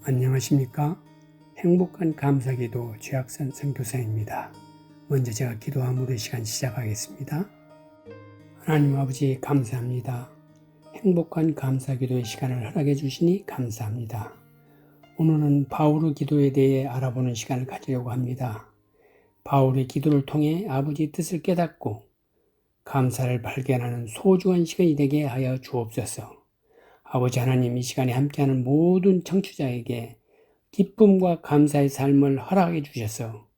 안녕하십니까? 행복한 감사기도 최학선 선교사입니다. 먼저 제가 기도함으로 시간 시작하겠습니다. 하나님 아버지 감사합니다. 행복한 감사기도의 시간을 허락해 주시니 감사합니다. 오늘은 바울의 기도에 대해 알아보는 시간을 가지려고 합니다. 바울의 기도를 통해 아버지의 뜻을 깨닫고 감사를 발견하는 소중한 시간이 되게 하여 주옵소서. 아버지 하나님, 이 시간에 함께하는 모든 청취자에게 기쁨과 감사의 삶을 허락해 주셔서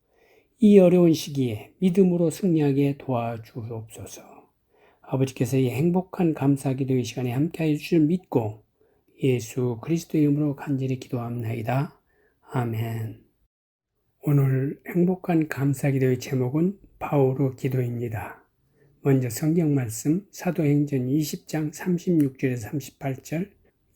이 어려운 시기에 믿음으로 승리하게 도와주옵소서. 아버지께서 이 행복한 감사기도의 시간에 함께해 주실 믿고 예수 그리스도의 이름으로 간절히 기도합니다. 아멘. 오늘 행복한 감사기도의 제목은 바울의 기도입니다. 먼저 성경 말씀 사도행전 20장 36절에서 38절,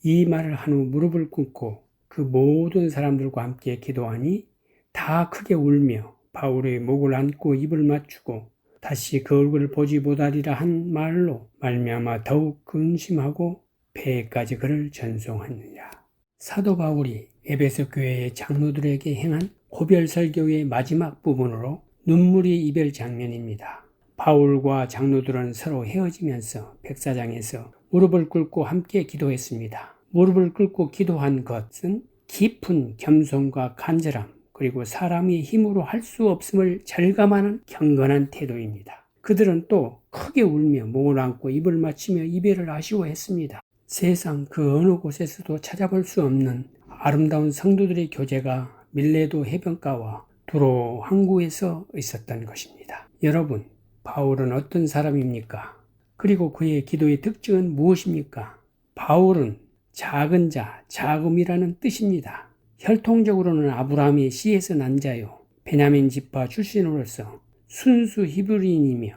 이 말을 한 후 무릎을 꿇고 그 모든 사람들과 함께 기도하니 다 크게 울며 바울의 목을 안고 입을 맞추고 다시 그 얼굴을 보지 못하리라 한 말로 말미암아 더욱 근심하고 폐해까지 그를 전송하느니라. 사도 바울이 에베소 교회의 장로들에게 행한 고별 설교의 마지막 부분으로 눈물의 이별 장면입니다. 바울과 장로들은 서로 헤어지면서 백사장에서 무릎을 꿇고 함께 기도했습니다. 무릎을 꿇고 기도한 것은 깊은 겸손과 간절함, 그리고 사람의 힘으로 할 수 없음을 절감하는 경건한 태도입니다. 그들은 또 크게 울며 목을 안고 입을 맞추며 이별을 아쉬워했습니다. 세상 그 어느 곳에서도 찾아볼 수 없는 아름다운 성도들의 교제가 밀레도 해변가와 두로 항구에서 있었던 것입니다. 여러분, 바울은 어떤 사람입니까? 그리고 그의 기도의 특징은 무엇입니까? 바울은 작은 자, 자금이라는 뜻입니다. 혈통적으로는 아브라함의 씨에서 난 자요, 베냐민 지파 출신으로서 순수 히브리인이며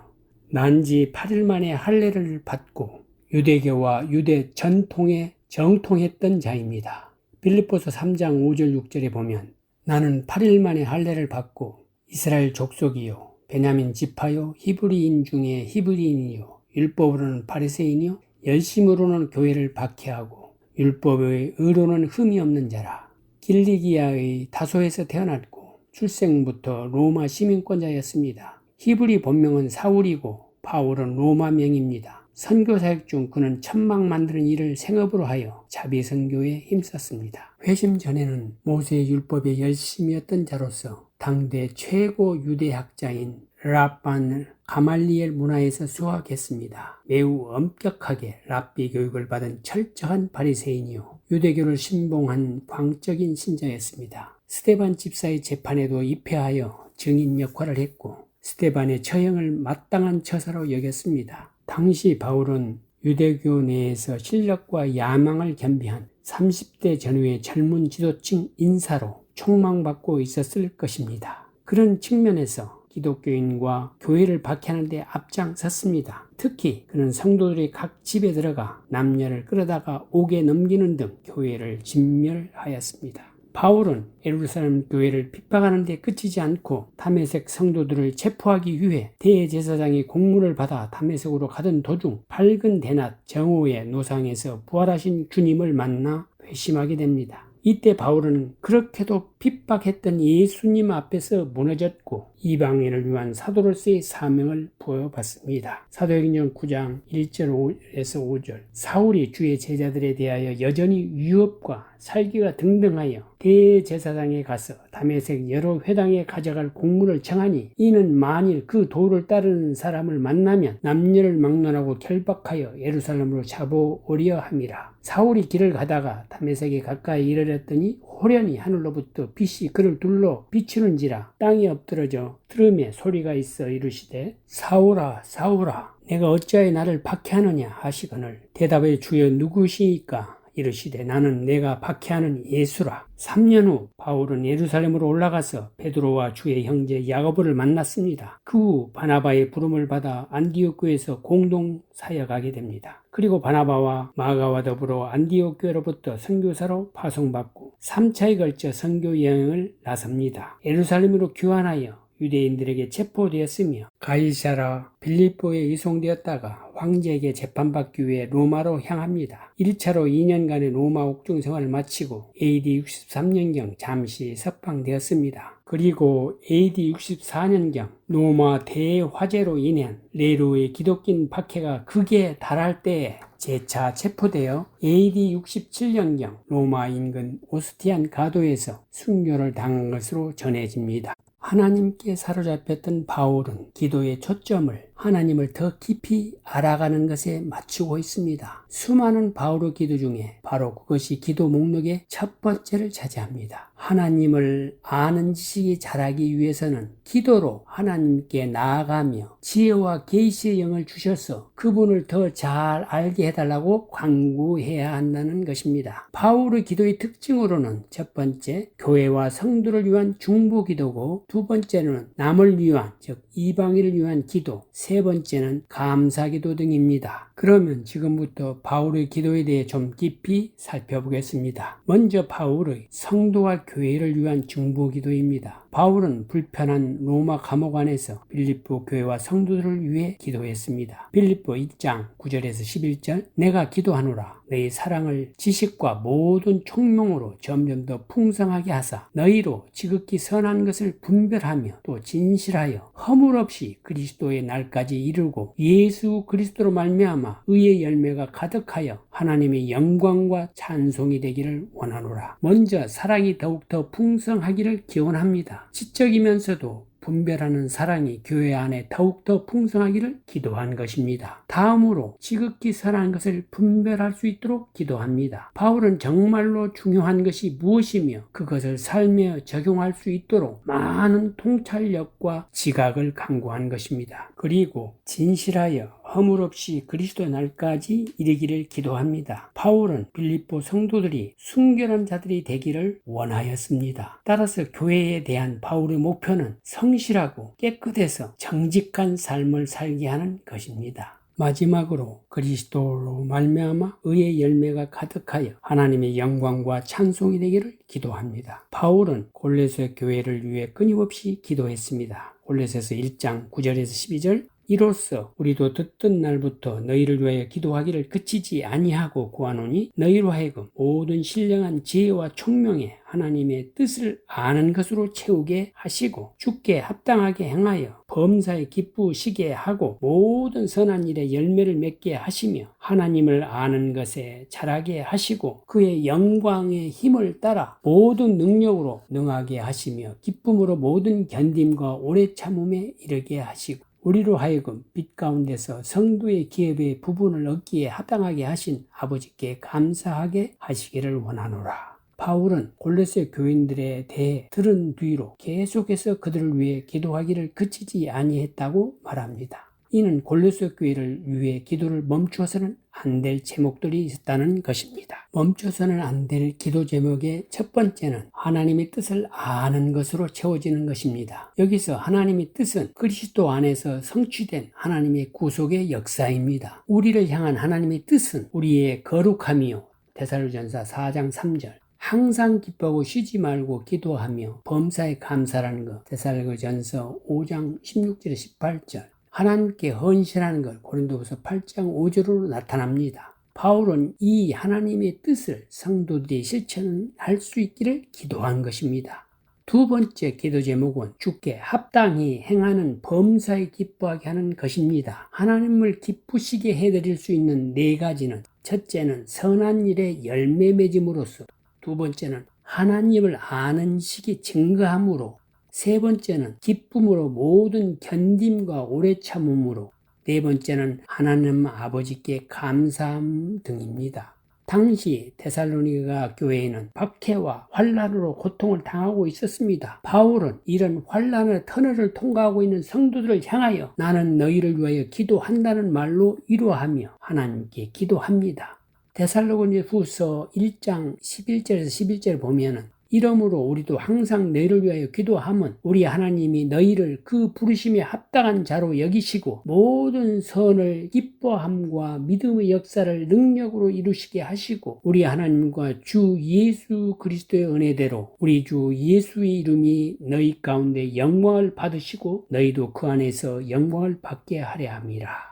난지 8일 만에 할례를 받고 유대교와 유대 전통에 정통했던 자입니다. 빌립보서 3장 5절 6절에 보면 나는 8일 만에 할례를 받고 이스라엘 족속이요 베냐민 지파요 히브리인 중에 히브리인이요 율법으로는 바리새인이요 열심으로는 교회를 박해하고 율법의 의로는 흠이 없는 자라. 길리기아의 다소에서 태어났고 출생부터 로마 시민권자였습니다. 히브리 본명은 사울이고 바울은 로마 명입니다. 선교사역 중 그는 천막 만드는 일을 생업으로 하여 자비 선교에 힘썼습니다. 회심 전에는 모세의 율법에 열심이었던 자로서 당대 최고 유대학자인 랍반 가말리엘 문화에서 수학했습니다. 매우 엄격하게 랍비 교육을 받은 철저한 바리새인이요 유대교를 신봉한 광적인 신자였습니다. 스데반 집사의 재판에도 입회하여 증인 역할을 했고 스데반의 처형을 마땅한 처사로 여겼습니다. 당시 바울은 유대교 내에서 실력과 야망을 겸비한 30대 전후의 젊은 지도층 인사로 촉망받고 있었을 것입니다. 그런 측면에서 기독교인과 교회를 박해하는 데 앞장섰습니다. 특히 그는 성도들이 각 집에 들어가 남녀를 끌어다가 옥에 넘기는 등 교회를 진멸하였습니다. 바울은 예루살렘 교회를 핍박하는 데 그치지 않고 다메섹 성도들을 체포하기 위해 대제사장이 공문을 받아 다메섹으로 가던 도중 밝은 대낮 정오의 노상에서 부활하신 주님을 만나 회심하게 됩니다. 이때 바울은 그렇게도 핍박했던 예수님 앞에서 무너졌고 이방인을 위한 사도로서의 사명을 부여받습니다. 사도행전 9장 1절에서 5절 사울이 주의 제자들에 대하여 여전히 위협과 살기가 등등하여 대제사장에 가서 다메섹 여러 회당에 가져갈 공문을 청하니 이는 만일 그 도를 따르는 사람을 만나면 남녀를 막론하고 결박하여 예루살렘으로 잡아오려 함이라. 사울이 길을 가다가 다메섹에 가까이 이르렀더니 호련히 하늘로부터 빛이 그를 둘러 비추는지라. 땅이 엎드러져 들음에 소리가 있어 이르시되 사울아 사울아 내가 어찌하여 나를 박해하느냐 하시거늘 대답에 주여 누구시니까 이르시되 나는 내가 박해하는 예수라. 3년 후 바울은 예루살렘으로 올라가서 베드로와 주의 형제 야고보를 만났습니다. 그 후 바나바의 부름을 받아 안디옥 교회에서 공동 사역하게 됩니다. 그리고 바나바와 마가와 더불어 안디옥 교회로부터 선교사로 파송받고 3차에 걸쳐 선교 여행을 나섭니다. 예루살렘으로 귀환하여 유대인들에게 체포되었으며 가이사라 빌립보에 이송되었다가 황제에게 재판받기 위해 로마로 향합니다. 1차로 2년간의 로마 옥중 생활을 마치고 AD 63년경 잠시 석방되었습니다. 그리고 AD 64년경 로마 대화재로 인한 네로의 기독교 박해가 극에 달할 때에 재차 체포되어 AD 67년경 로마 인근 오스티안 가도에서 순교를 당한 것으로 전해집니다. 하나님께 사로잡혔던 바울은 기도의 초점을 하나님을 더 깊이 알아가는 것에 맞추고 있습니다. 수많은 바울의 기도 중에 바로 그것이 기도 목록의 첫 번째를 차지합니다. 하나님을 아는 지식이 자라기 위해서는 기도로 하나님께 나아가며 지혜와 계시의 영을 주셔서 그분을 더 잘 알게 해달라고 간구해야 한다는 것입니다. 바울의 기도의 특징으로는 첫 번째, 교회와 성도를 위한 중보 기도고, 두 번째는 남을 위한, 즉 이방인을 위한 기도, 세 번째는 감사 기도 등입니다. 그러면 지금부터 바울의 기도에 대해 좀 깊이 살펴보겠습니다. 먼저 바울의 성도와 교회를 위한 중보 기도입니다. 바울은 불편한 로마 감옥 안에서 빌립보 교회와 성도들을 위해 기도했습니다. 빌립보 1장 9절에서 11절 내가 기도하노라 너희 사랑을 지식과 모든 총명으로 점점 더 풍성하게 하사 너희로 지극히 선한 것을 분별하며 또 진실하여 허물 없이 그리스도의 날까지 이르고 예수 그리스도로 말미암아 의의 열매가 가득하여 하나님의 영광과 찬송이 되기를 원하노라. 먼저 사랑이 더욱더 풍성하기를 기원합니다. 지적이면서도 분별하는 사랑이 교회 안에 더욱더 풍성하기를 기도한 것입니다. 다음으로 지극히 선한 것을 분별할 수 있도록 기도합니다. 바울은 정말로 중요한 것이 무엇이며 그것을 삶에 적용할 수 있도록 많은 통찰력과 지각을 강구한 것입니다. 그리고 진실하여 허물 없이 그리스도의 날까지 이르기를 기도합니다. 바울은 빌립보 성도들이 순결한 자들이 되기를 원하였습니다. 따라서 교회에 대한 바울의 목표는 성실하고 깨끗해서 정직한 삶을 살게 하는 것입니다. 마지막으로 그리스도로 말미암아 의의 열매가 가득하여 하나님의 영광과 찬송이 되기를 기도합니다. 바울은 골로새 교회를 위해 끊임없이 기도했습니다. 골로새서 1장 9절에서 12절 이로써 우리도 듣던 날부터 너희를 위하여 기도하기를 그치지 아니하고 구하노니 너희로 하여금 모든 신령한 지혜와 총명에 하나님의 뜻을 아는 것으로 채우게 하시고 주께 합당하게 행하여 범사에 기쁘시게 하고 모든 선한 일에 열매를 맺게 하시며 하나님을 아는 것에 자라게 하시고 그의 영광의 힘을 따라 모든 능력으로 능하게 하시며 기쁨으로 모든 견딤과 오래 참음에 이르게 하시고 우리로 하여금 빛 가운데서 성도의 기업의 부분을 얻기에 합당하게 하신 아버지께 감사하게 하시기를 원하노라. 바울은 골로새 교인들에 대해 들은 뒤로 계속해서 그들을 위해 기도하기를 그치지 아니했다고 말합니다. 이는 골로새 교회를 위해 기도를 멈추어서는 안 될 제목들이 있었다는 것입니다. 멈춰서는 안 될 기도 제목의 첫 번째는 하나님의 뜻을 아는 것으로 채워지는 것입니다. 여기서 하나님의 뜻은 그리스도 안에서 성취된 하나님의 구속의 역사입니다. 우리를 향한 하나님의 뜻은 우리의 거룩함이요. 데살로니가전서 4장 3절 항상 기뻐하고 쉬지 말고 기도하며 범사에 감사라는 것. 데살로니가전서 5장 16절에 18절 하나님께 헌신하는 것 고린도후서 8장 5절로 나타납니다. 바울은 이 하나님의 뜻을 성도들이 실천할 수 있기를 기도한 것입니다. 두 번째 기도 제목은 주께 합당히 행하는 범사에 기뻐하게 하는 것입니다. 하나님을 기쁘시게 해드릴 수 있는 네 가지는 첫째는 선한 일에 열매 맺음으로써 두 번째는 하나님을 아는 식이 증거함으로 세 번째는 기쁨으로 모든 견딤과 오래 참음으로 네 번째는 하나님 아버지께 감사함 등입니다. 당시 데살로니가 교회에는 박해와 환난으로 고통을 당하고 있었습니다. 바울은 이런 환난의 터널을 통과하고 있는 성도들을 향하여 나는 너희를 위하여 기도한다는 말로 위로하며 하나님께 기도합니다. 데살로니가후서 1장 11절에서 11절 보면은 이러므로 우리도 항상 너희를 위하여 기도함은 우리 하나님이 너희를 그 부르심에 합당한 자로 여기시고 모든 선을 기뻐함과 믿음의 역사를 능력으로 이루시게 하시고 우리 하나님과 주 예수 그리스도의 은혜대로 우리 주 예수의 이름이 너희 가운데 영광을 받으시고 너희도 그 안에서 영광을 받게 하려 함이라.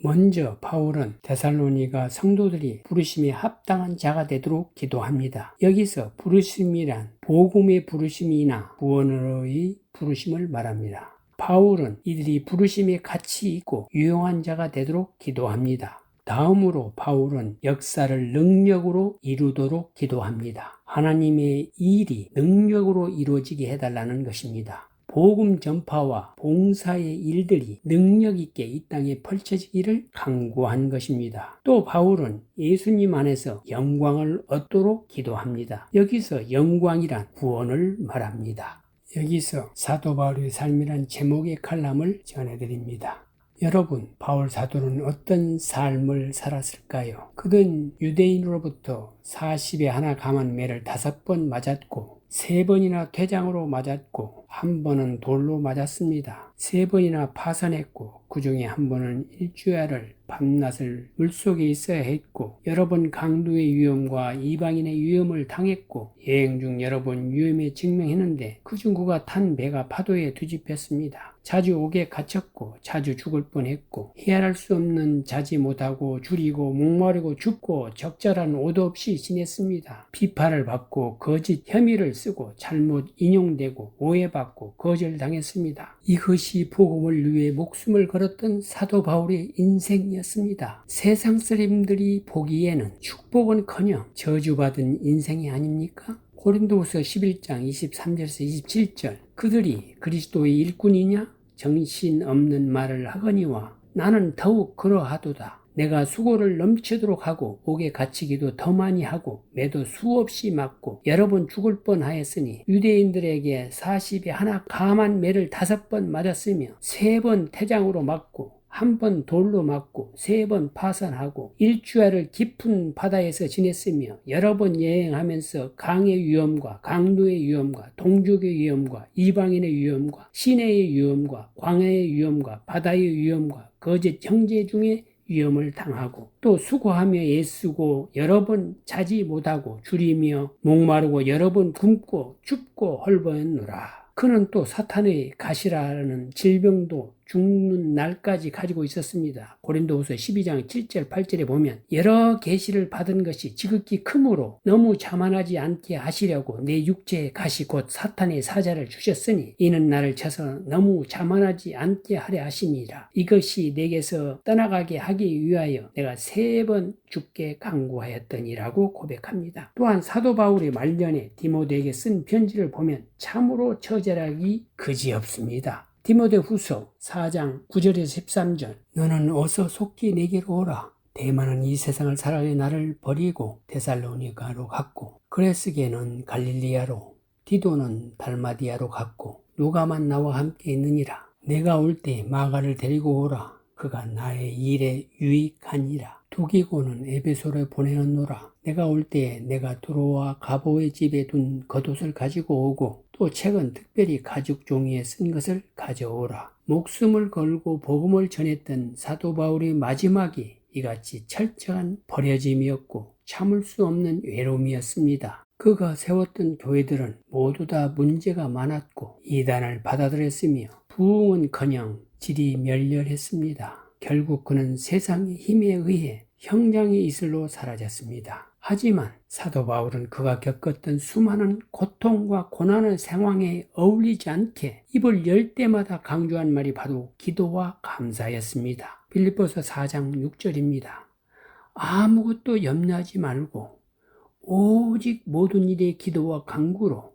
먼저 바울은 데살로니가 성도들이 부르심에 합당한 자가 되도록 기도합니다. 여기서 부르심이란 복음의 부르심이나 구원의 부르심을 말합니다. 바울은 이들이 부르심에 가치 있고 유용한 자가 되도록 기도합니다. 다음으로 바울은 역사를 능력으로 이루도록 기도합니다. 하나님의 일이 능력으로 이루어지게 해달라는 것입니다. 복음 전파와 봉사의 일들이 능력 있게 이 땅에 펼쳐지기를 간구한 것입니다. 또 바울은 예수님 안에서 영광을 얻도록 기도합니다. 여기서 영광이란 구원을 말합니다. 여기서 사도 바울의 삶이란 제목의 칼럼을 전해드립니다. 여러분, 바울 사도는 어떤 삶을 살았을까요? 그는 유대인으로부터 40에 하나 감한 매를 5번 맞았고 3번이나 퇴장으로 맞았고 1번은 돌로 맞았습니다. 3번이나 파산했고 그 중에 1번은 일주일을 밤낮을 물속에 있어야 했고 여러 번 강도의 위험과 이방인의 위험을 당했고 여행 중 여러 번 위험에 직면했는데 그중 그가 탄 배가 파도에 뒤집혔습니다. 자주 옥에 갇혔고 자주 죽을 뻔했고 헤아릴 수 없는 자지 못하고 줄이고 목마르고 춥고 적절한 옷 없이 지냈습니다. 비판을 받고 거짓 혐의를 쓰고 잘못 인용되고 오해받고 거절당했습니다. 이것이 복음을 위해 목숨을 걸었던 사도 바울의 인생이었습니다. 세상 사람들이 보기에는 축복은커녕 저주받은 인생이 아닙니까? 고린도후서 11장 23절에서 27절 그들이 그리스도의 일꾼이냐? 정신없는 말을 하거니와 나는 더욱 그러하도다. 내가 수고를 넘치도록 하고 옥에 갇히기도 더 많이 하고 매도 수없이 맞고 여러 번 죽을 뻔하였으니 유대인들에게 40에 하나 감한 매를 5번 맞았으며 3번 태장으로 맞고 1번 돌로 맞고 3번 파산하고 일주일을 깊은 바다에서 지냈으며 여러 번 여행하면서 강의 위험과 강도의 위험과 동족의 위험과 이방인의 위험과 시내의 위험과 광야의 위험과 바다의 위험과 거짓 형제 중에 위험을 당하고 또 수고하며 애쓰고 여러 번 자지 못하고 줄이며 목마르고 여러 번 굶고 춥고 헐벗노라. 그는 또 사탄의 가시라는 질병도 죽는 날까지 가지고 있었습니다. 고린도후서 12장 7절 8절에 보면 여러 계시를 받은 것이 지극히 크므로 너무 자만하지 않게 하시려고 내 육체의 가시 곧 사탄의 사자를 주셨으니 이는 나를 쳐서 너무 자만하지 않게 하려 하심이라. 이것이 내게서 떠나가게 하기 위하여 내가 3번 죽게 간구하였더니라고 고백합니다. 또한 사도 바울의 말년에 디모데에게 쓴 편지를 보면 참으로 처절하기 그지없습니다. 디모데후서 4장 9절에서 13절 너는 어서 속히 내게로 오라. 대만은 이 세상을 살아내 나를 버리고 데살로니가로 갔고 그레스게는 갈릴리아로 디도는 달마디아로 갔고 누가만 나와 함께 있느니라. 내가 올 때 마가를 데리고 오라. 그가 나의 일에 유익하니라. 두기고는 에베소로 보내었노라. 내가 올 때에 내가 두로와 가보의 집에 둔 겉옷을 가지고 오고 또 책은 특별히 가죽 종이에 쓴 것을 가져오라. 목숨을 걸고 복음을 전했던 사도 바울의 마지막이 이같이 철저한 버려짐이었고 참을 수 없는 외로움이었습니다. 그가 세웠던 교회들은 모두 다 문제가 많았고 이단을 받아들였으며 부흥은커녕 질이 멸렬했습니다. 결국 그는 세상의 힘에 의해 형장의 이슬로 사라졌습니다. 하지만 사도 바울은 그가 겪었던 수많은 고통과 고난의 상황에 어울리지 않게 입을 열 때마다 강조한 말이 바로 기도와 감사였습니다. 빌립보서 4장 6절입니다. 아무것도 염려하지 말고 오직 모든 일에 기도와 간구로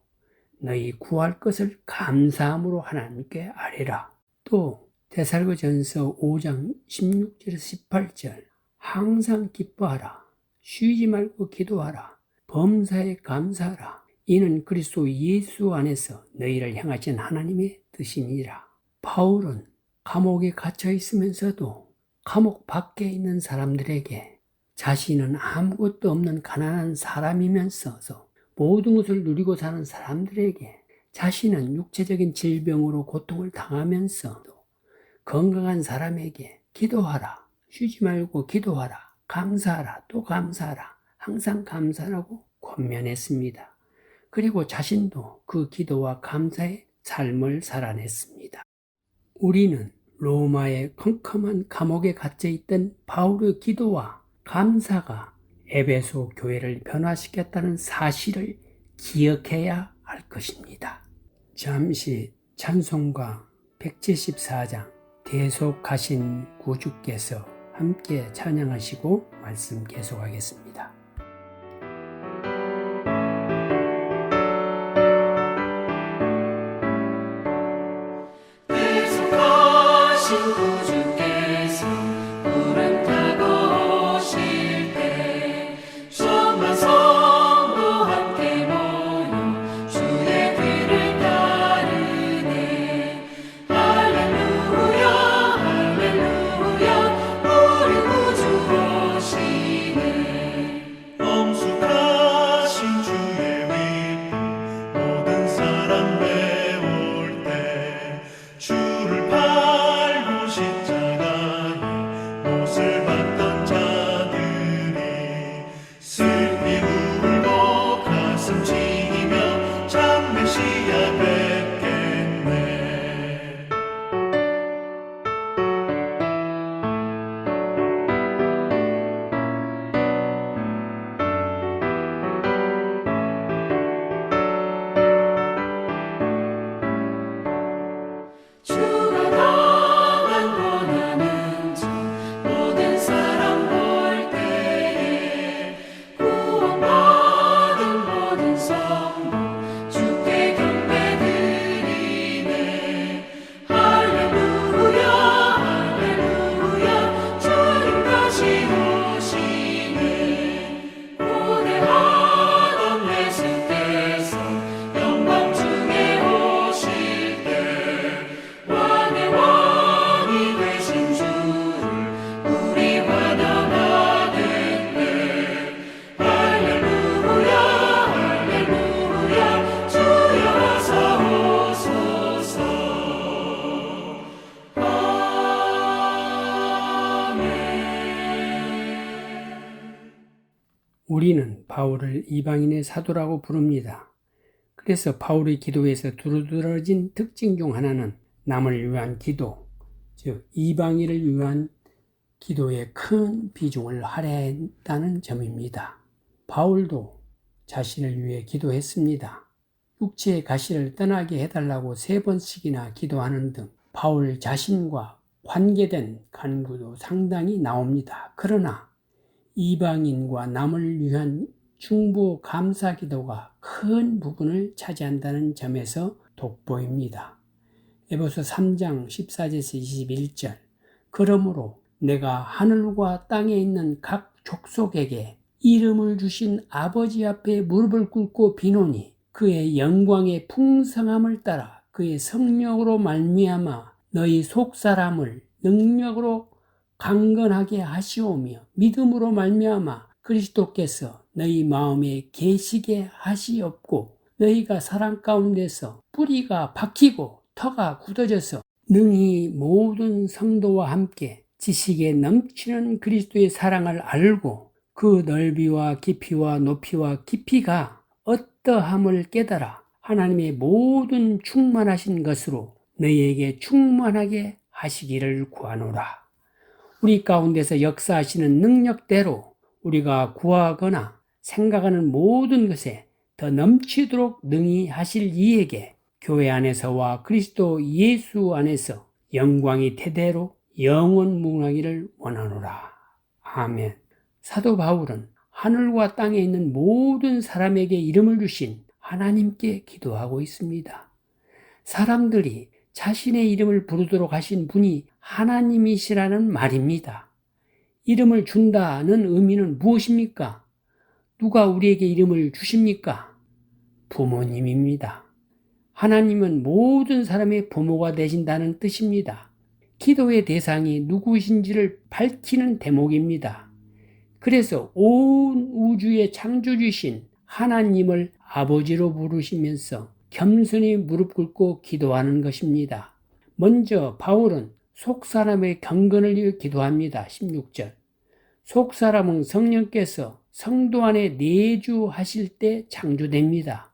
너희 구할 것을 감사함으로 하나님께 아뢰라. 또 데살로니가전서 5장 16절에서 18절 항상 기뻐하라. 쉬지 말고 기도하라. 범사에 감사하라. 이는 그리스도 예수 안에서 너희를 향하신 하나님의 뜻이니라. 바울은 감옥에 갇혀 있으면서도 감옥 밖에 있는 사람들에게 자신은 아무것도 없는 가난한 사람이면서도 모든 것을 누리고 사는 사람들에게 자신은 육체적인 질병으로 고통을 당하면서도 건강한 사람에게 기도하라, 쉬지 말고 기도하라, 감사하라, 또 감사하라, 항상 감사하라고 권면했습니다. 그리고 자신도 그 기도와 감사의 삶을 살아냈습니다. 우리는 로마의 컴컴한 감옥에 갇혀있던 바울의 기도와 감사가 에베소 교회를 변화시켰다는 사실을 기억해야 할 것입니다. 잠시 찬송가 174장 대속하신 구주께서 함께 찬양하시고 말씀 계속하겠습니다. 대속하신 구주께서 구름 타고 오실 때 천만 성도 함께 모여 주의 뒤를 따르네. 할렐루야 할렐루야 우리 구주 오시네. 엄숙하신 주의 위트 모든 사람 배울 때 주를 팔고 십자가에 못을 박던 자들이 슬피 울고 가슴 찢으며 참 메시아 뵙겠네. 주가 당한 고난은 저 모든 사람 볼 때에 구원받은 모든 성도 주께 경배드리네. 할렐루야 할렐루야 주님 다시 오시네. 고대하던 예수께서 영광 중에 오실 때 왕의 왕이 되신 주를 우리 환영하겠네. 할렐루야 할렐루야 주여 어서 오소서. 아멘. 우리는 바울을 이방인의 사도라고 부릅니다. 그래서 바울의 기도에서 두루두러진 특징 중 하나는 남을 위한 기도, 즉 이방인을 위한 기도에 큰 비중을 할애했다는 점입니다. 바울도 자신을 위해 기도했습니다. 육체의 가시를 떠나게 해달라고 3번씩이나 기도하는 등 바울 자신과 관계된 간구도 상당히 나옵니다. 그러나 이방인과 남을 위한 중보 감사 기도가 큰 부분을 차지한다는 점에서 돋보입니다. 에베소 3장 14절에서 21절 그러므로 내가 하늘과 땅에 있는 각 족속에게 이름을 주신 아버지 앞에 무릎을 꿇고 비노니 그의 영광의 풍성함을 따라 그의 성령으로 말미암아 너희 속사람을 능력으로 강건하게 하시오며 믿음으로 말미암아 그리스도께서 너희 마음에 계시게 하시옵고 너희가 사랑 가운데서 뿌리가 박히고 터가 굳어져서 능히 모든 성도와 함께 지식에 넘치는 그리스도의 사랑을 알고 그 넓이와 깊이와 높이와 깊이가 어떠함을 깨달아 하나님의 모든 충만하신 것으로 너희에게 충만하게 하시기를 구하노라. 우리 가운데서 역사하시는 능력대로 우리가 구하거나 생각하는 모든 것에 더 넘치도록 능히 하실 이에게 교회 안에서와 그리스도 예수 안에서 영광이 대대로 영원무궁하기를 원하노라. 아멘. 사도 바울은 하늘과 땅에 있는 모든 사람에게 이름을 주신 하나님께 기도하고 있습니다. 사람들이 자신의 이름을 부르도록 하신 분이 하나님이시라는 말입니다. 이름을 준다는 의미는 무엇입니까? 누가 우리에게 이름을 주십니까? 부모님입니다. 하나님은 모든 사람의 부모가 되신다는 뜻입니다. 기도의 대상이 누구신지를 밝히는 대목입니다. 그래서 온 우주의 창조주신 하나님을 아버지로 부르시면서 겸손히 무릎 꿇고 기도하는 것입니다. 먼저 바울은 속사람의 경건을 위해 기도합니다. 16절. 속사람은 성령께서 성도 안에 내주하실 때 창조됩니다.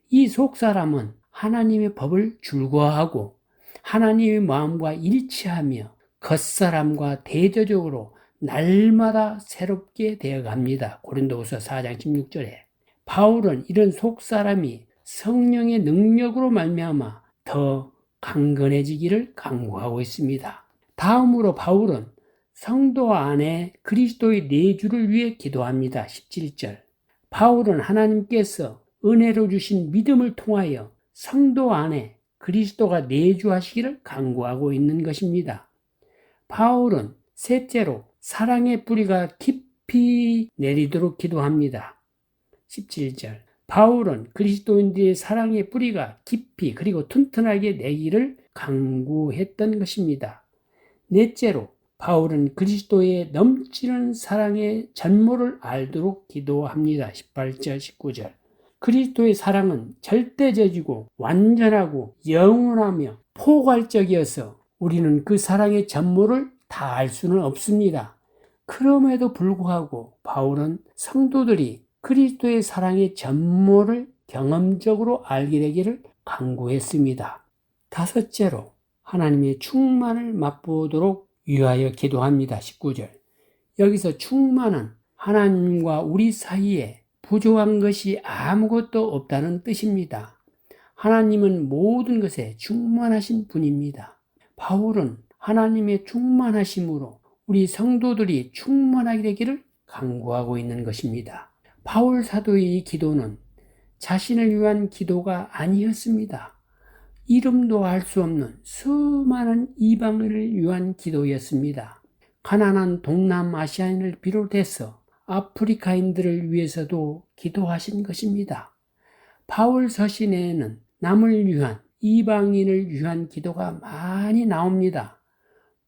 이 속사람은 하나님의 법을 줄거하고 하나님의 마음과 일치하며 겉사람과 대조적으로 날마다 새롭게 되어갑니다. 고린도후서 4장 16절에 바울은 이런 속사람이 성령의 능력으로 말미암아 더 강건해지기를 강구하고 있습니다. 다음으로 바울은 성도 안에 그리스도의 내주를 위해 기도합니다. 17절. 바울은 하나님께서 은혜로 주신 믿음을 통하여 성도 안에 그리스도가 내주하시기를 강구하고 있는 것입니다. 바울은 셋째로 사랑의 뿌리가 깊이 내리도록 기도합니다. 17절. 바울은 그리스도인들의 사랑의 뿌리가 깊이 그리고 튼튼하게 내기를 강구했던 것입니다. 넷째로 바울은 그리스도의 넘치는 사랑의 전모를 알도록 기도합니다. 18절, 19절. 그리스도의 사랑은 절대적이고 완전하고 영원하며 포괄적이어서 우리는 그 사랑의 전모를 다 알 수는 없습니다. 그럼에도 불구하고 바울은 성도들이 그리스도의 사랑의 전모를 경험적으로 알게 되기를 강구했습니다. 다섯째로 하나님의 충만을 맛보도록 위하여 기도합니다. 19절. 여기서 충만은 하나님과 우리 사이에 부족한 것이 아무것도 없다는 뜻입니다. 하나님은 모든 것에 충만하신 분입니다. 바울은 하나님의 충만하심으로 우리 성도들이 충만하게 되기를 강구하고 있는 것입니다. 바울 사도의 이 기도는 자신을 위한 기도가 아니었습니다. 이름도 알 수 없는 수많은 이방인을 위한 기도였습니다. 가난한 동남아시아인을 비롯해서 아프리카인들을 위해서도 기도하신 것입니다. 바울 서신에는 남을 위한 이방인을 위한 기도가 많이 나옵니다.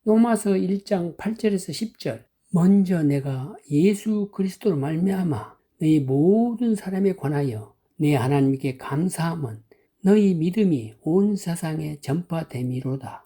로마서 1장 8절에서 10절. 먼저 내가 예수 그리스도로 말미암아 너희 모든 사람에 관하여 내 하나님께 감사함은 너희 믿음이 온 세상에 전파됨이로다.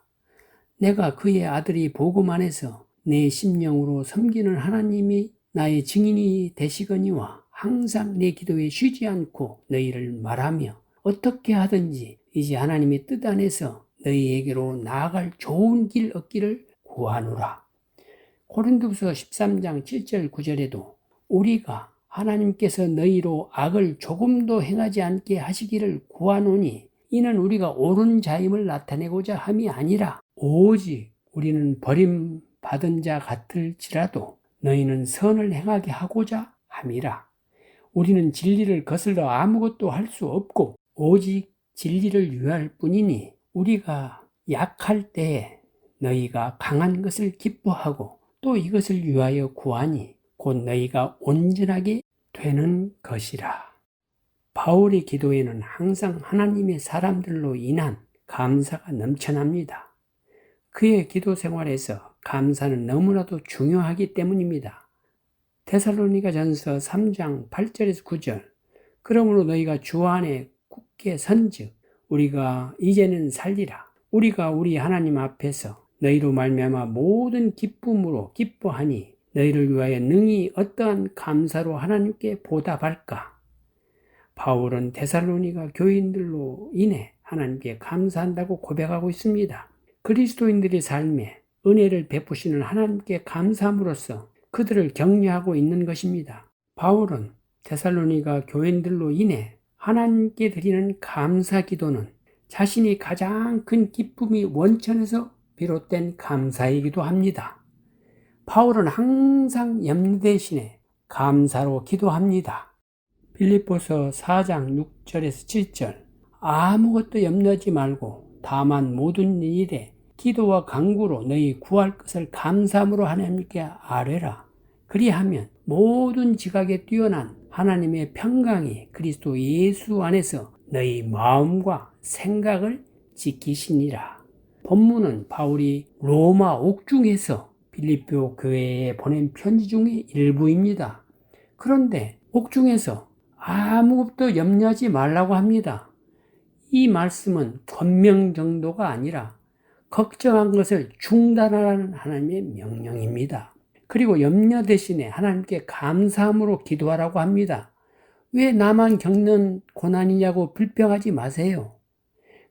내가 그의 아들이 복음 안에서 내 심령으로 섬기는 하나님이 나의 증인이 되시거니와 항상 내 기도에 쉬지 않고 너희를 말하며 어떻게 하든지 이제 하나님의 뜻 안에서 너희에게로 나아갈 좋은 길 얻기를 구하노라. 고린도후서 13장 7절 9절에도 우리가 하나님께서 너희로 악을 조금도 행하지 않게 하시기를 구하노니 이는 우리가 옳은 자임을 나타내고자 함이 아니라 오직 우리는 버림받은 자 같을지라도 너희는 선을 행하게 하고자 함이라. 우리는 진리를 거슬러 아무것도 할 수 없고 오직 진리를 위할 뿐이니 우리가 약할 때에 너희가 강한 것을 기뻐하고 또 이것을 위하여 구하니 곧 너희가 온전하게 되는 것이라. 바울의 기도에는 항상 하나님의 사람들로 인한 감사가 넘쳐납니다. 그의 기도 생활에서 감사는 너무나도 중요하기 때문입니다. 데살로니가전서 3장 8절에서 9절. 그러므로 너희가 주 안에 굳게 선즉 우리가 이제는 살리라. 우리가 우리 하나님 앞에서 너희로 말미암아 모든 기쁨으로 기뻐하니 너희를 위하여 능히 어떠한 감사로 하나님께 보답할까? 바울은 데살로니가 교인들로 인해 하나님께 감사한다고 고백하고 있습니다. 그리스도인들의 삶에 은혜를 베푸시는 하나님께 감사함으로써 그들을 격려하고 있는 것입니다. 바울은 데살로니가 교인들로 인해 하나님께 드리는 감사 기도는 자신이 가장 큰 기쁨이 원천에서 비롯된 감사이기도 합니다. 바울은 항상 염려 대신에 감사로 기도합니다. 빌립보서 4장 6절에서 7절. 아무것도 염려하지 말고 다만 모든 일에 기도와 간구로 너희 구할 것을 감사함으로 하나님께 아뢰라. 그리하면 모든 지각에 뛰어난 하나님의 평강이 그리스도 예수 안에서 너희 마음과 생각을 지키시니라. 본문은 바울이 로마 옥중에서 빌립보 교회에 보낸 편지 중의 일부입니다. 그런데 옥중에서 아무것도 염려하지 말라고 합니다. 이 말씀은 권명 정도가 아니라 걱정한 것을 중단하라는 하나님의 명령입니다. 그리고 염려 대신에 하나님께 감사함으로 기도하라고 합니다. 왜 나만 겪는 고난이냐고 불평하지 마세요.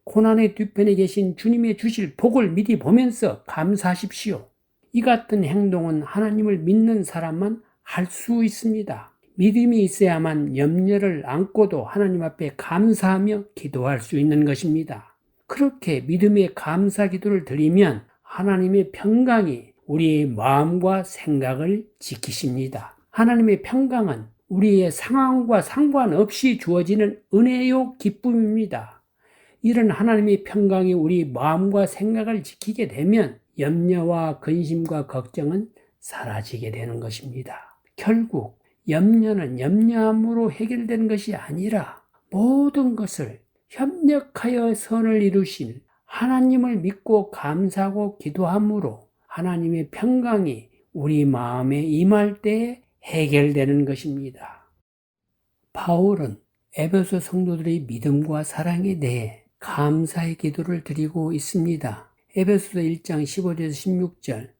고난의 뒤편에 계신 주님의 주실 복을 미리 보면서 감사하십시오. 이 같은 행동은 하나님을 믿는 사람만 할 수 있습니다. 믿음이 있어야만 염려를 안고도 하나님 앞에 감사하며 기도할 수 있는 것입니다. 그렇게 믿음의 감사 기도를 드리면 하나님의 평강이 우리의 마음과 생각을 지키십니다. 하나님의 평강은 우리의 상황과 상관없이 주어지는 은혜요 기쁨입니다. 이런 하나님의 평강이 우리 마음과 생각을 지키게 되면 염려와 근심과 걱정은 사라지게 되는 것입니다. 결국 염려는 염려함으로 해결되는 것이 아니라 모든 것을 협력하여 선을 이루신 하나님을 믿고 감사하고 기도함으로 하나님의 평강이 우리 마음에 임할 때에 해결되는 것입니다. 바울은 에베소 성도들의 믿음과 사랑에 대해 감사의 기도를 드리고 있습니다. 에베소서 1장 15절에서 16절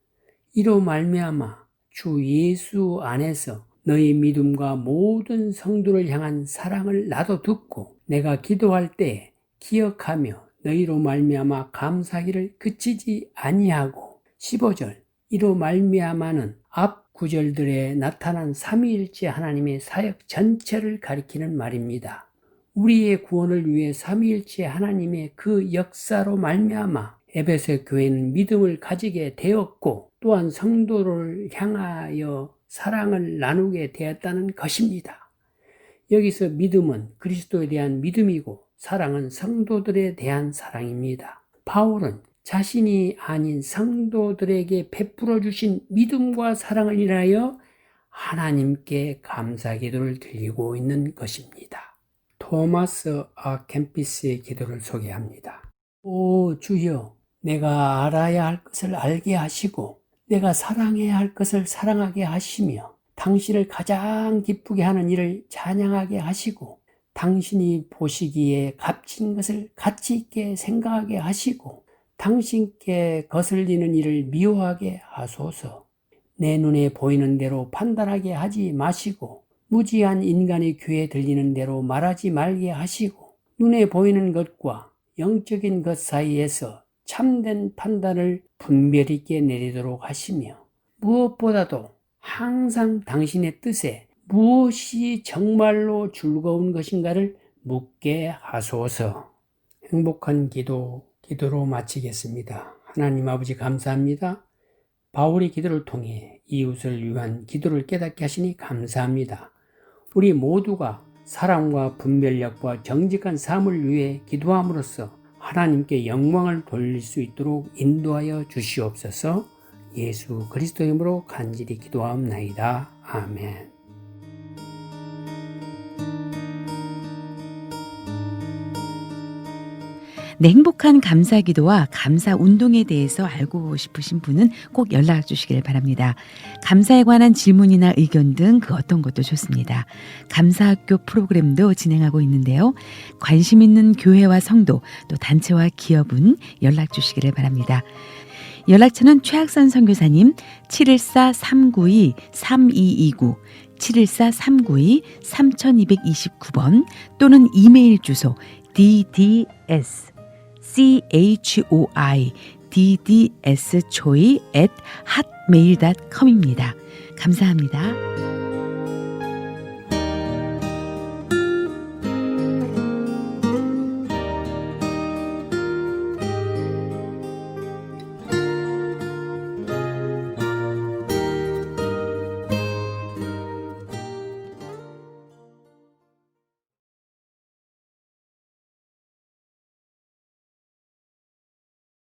이로 말미암아 주 예수 안에서 너희 믿음과 모든 성도를 향한 사랑을 나도 듣고 내가 기도할 때 기억하며 너희로 말미암아 감사하기를 그치지 아니하고 15절 이로 말미암아는 앞 구절들에 나타난 삼위일체 하나님의 사역 전체를 가리키는 말입니다. 우리의 구원을 위해 삼위일체 하나님의 그 역사로 말미암아 에베소 교회는 믿음을 가지게 되었고 또한 성도를 향하여 사랑을 나누게 되었다는 것입니다. 여기서 믿음은 그리스도에 대한 믿음이고 사랑은 성도들에 대한 사랑입니다. 바울은 자신이 아닌 성도들에게 베풀어 주신 믿음과 사랑을 인하여 하나님께 감사 기도를 드리고 있는 것입니다. 토마스 아 캠피스의 기도를 소개합니다. 오 주여, 내가 알아야 할 것을 알게 하시고 내가 사랑해야 할 것을 사랑하게 하시며 당신을 가장 기쁘게 하는 일을 찬양하게 하시고 당신이 보시기에 값진 것을 가치 있게 생각하게 하시고 당신께 거슬리는 일을 미워하게 하소서. 내 눈에 보이는 대로 판단하게 하지 마시고 무지한 인간의 귀에 들리는 대로 말하지 말게 하시고 눈에 보이는 것과 영적인 것 사이에서 참된 판단을 분별 있게 내리도록 하시며 무엇보다도 항상 당신의 뜻에 무엇이 정말로 즐거운 것인가를 묻게 하소서. 행복한 기도로 마치겠습니다. 하나님 아버지 감사합니다. 바울의 기도를 통해 이웃을 위한 기도를 깨닫게 하시니 감사합니다. 우리 모두가 사랑과 분별력과 정직한 삶을 위해 기도함으로써 하나님께 영광을 돌릴 수 있도록 인도하여 주시옵소서. 예수 그리스도의 이름으로 간절히 기도하옵나이다. 아멘. 네, 행복한 감사 기도와 감사 운동에 대해서 알고 싶으신 분은 꼭 연락 주시길 바랍니다. 감사에 관한 질문이나 의견 등 그 어떤 것도 좋습니다. 감사학교 프로그램도 진행하고 있는데요. 관심 있는 교회와 성도 또 단체와 기업은 연락 주시기를 바랍니다. 연락처는 최학선 선교사님 714-392-3229 714-392-3229번 또는 이메일 주소 ddschoi@hotmail.com입니다. 감사합니다.